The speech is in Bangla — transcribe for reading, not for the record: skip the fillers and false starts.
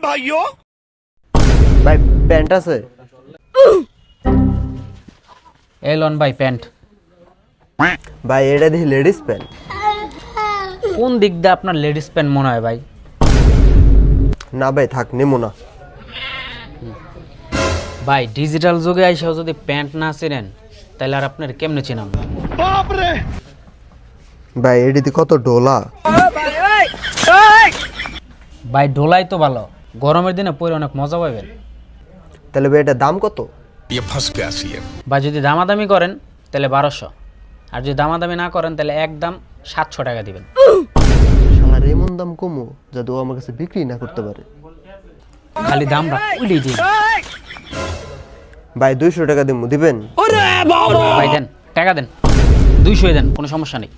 भाइयों। ভাই প্যান্ট আছে? এলন ভাই প্যান্ট। ভাই এটা দেখি লেডিস প্যান্ট। কোন দিক দিয়ে আপনার লেডিস প্যান্ট মনে হয় ভাই? না ভাই থাক, নেবো না। ভাই ডিজিটাল যুগে আইসাও যদি প্যান্ট না চেনেন তাহলে আর আপনার কেমনে চিনাম? ভাই এটিতে কত ডোলা। ভাই ডোলাই তো ভালো, গরমের দিনে পরে অনেক মজা পাবেন। তাহলে ভাই এটার দাম কত? ये फंस गया सीएम। ভাই যদি দামাদামি করেন তাহলে 1200, আর যদি দামাদামি না করেন তাহলে একদম 700 টাকা দিবেন। শালার এমন দাম কমো যাতে ও আমার কাছে বিক্রি না করতে পারে। খালি দামটা উইলেই দিন। ভাই 200 টাকা দিবেন? ভাই দেন, টাকা দেন, 200 দেন, কোনো সমস্যা নেই।